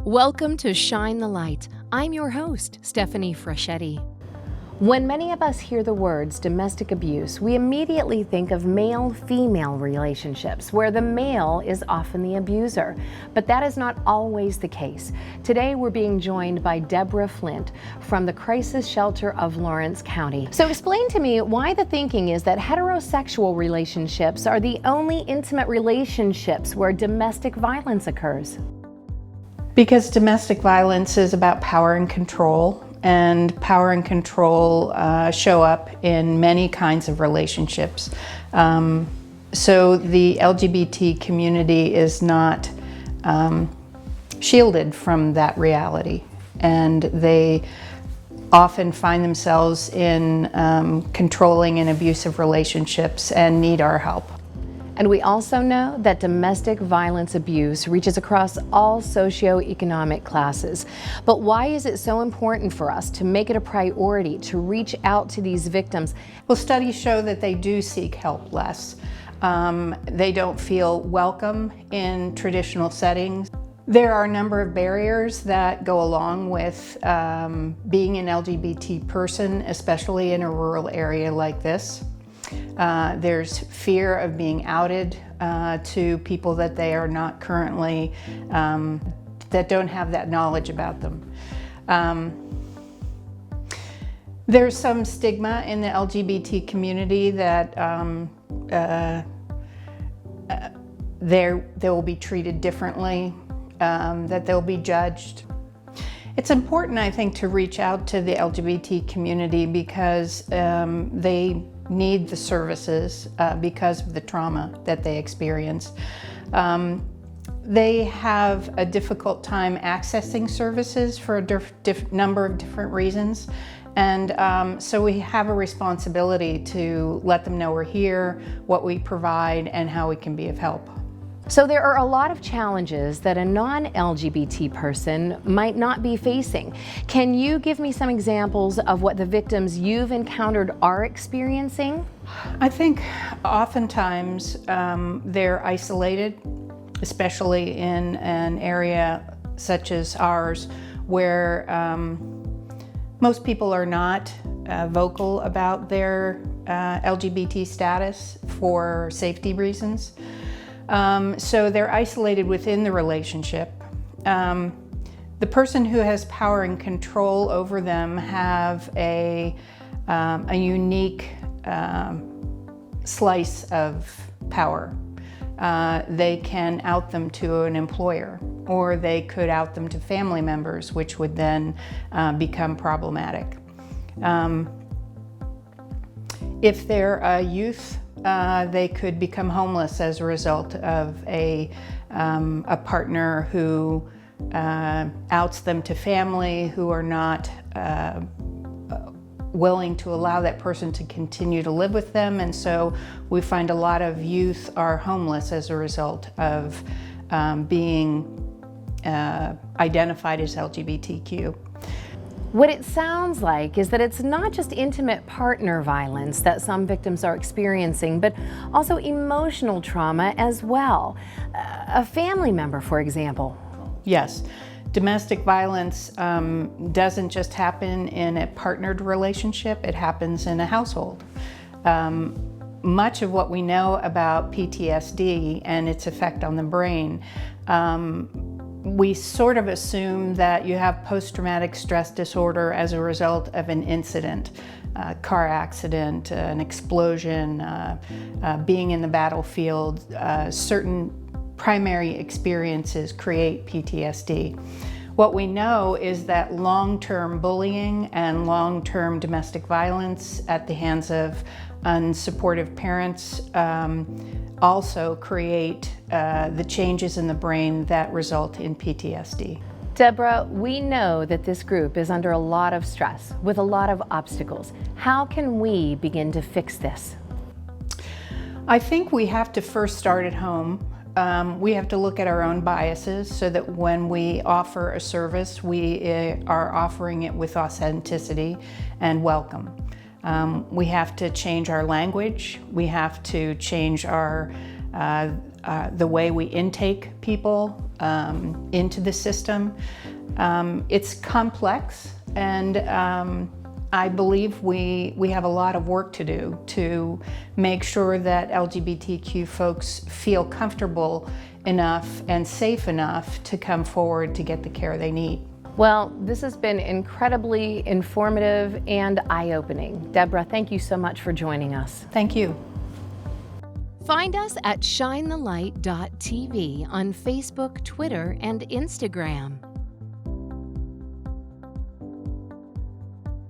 Welcome to Shine the Light. I'm your host, Stephanie Freschetti. When many of us hear the words domestic abuse, we immediately think of male-female relationships, where the male is often the abuser. But that is not always the case. Today, we're being joined by Deborah Flint from the Crisis Shelter of Lawrence County. So explain to me why the thinking is that heterosexual relationships are the only intimate relationships where domestic violence occurs. Because domestic violence is about power and control. And power and control show up in many kinds of relationships. So the LGBT community is not shielded from that reality. And they often find themselves in controlling and abusive relationships and need our help. And we also know that domestic violence abuse reaches across all socioeconomic classes. But why is it so important for us to make it a priority to reach out to these victims? Well, studies show that they do seek help less. They don't feel welcome in traditional settings. There are a number of barriers that go along with being an LGBT person, especially in a rural area like this. There's fear of being outed to people that they are not currently, that don't have that knowledge about them. There's some stigma in the LGBT community that they will be treated differently, that they'll be judged. It's important, I think, to reach out to the LGBT community because they need the services because of the trauma that they experience. They have a difficult time accessing services for a number of different reasons. And so we have a responsibility to let them know we're here, what we provide, and how we can be of help. So there are a lot of challenges that a non-LGBT person might not be facing. Can you give me some examples of what the victims you've encountered are experiencing? I think oftentimes they're isolated, especially in an area such as ours, where most people are not vocal about their LGBT status for safety reasons. So they're isolated within the relationship. The person who has power and control over them have a unique slice of power. They can out them to an employer, or they could out them to family members, which would then become problematic. If they're a youth, they could become homeless as a result of a partner who outs them to family who are not willing to allow that person to continue to live with them. And so we find a lot of youth are homeless as a result of being identified as LGBTQ. What it sounds like is that it's not just intimate partner violence that some victims are experiencing, but also emotional trauma as well. A family member, for example. Yes. Domestic violence doesn't just happen in a partnered relationship, it happens in a household. Much of what we know about PTSD and its effect on the brain, we sort of assume that you have post-traumatic stress disorder as a result of an incident, a car accident, an explosion, being in the battlefield. Certain primary experiences create PTSD. What we know is that long-term bullying and long-term domestic violence at the hands of unsupportive parents also create the changes in the brain that result in PTSD. Deborah, we know that this group is under a lot of stress with a lot of obstacles. How can we begin to fix this? I think we have to first start at home. We have to look at our own biases so that when we offer a service, we are offering it with authenticity and welcome. We have to change our language. We have to change our the way we intake people into the system. It's complex, and I believe we have a lot of work to do to make sure that LGBTQ folks feel comfortable enough and safe enough to come forward to get the care they need. Well, this has been incredibly informative and eye-opening. Deborah, thank you so much for joining us. Thank you. Find us at shinethelight.tv on Facebook, Twitter, and Instagram.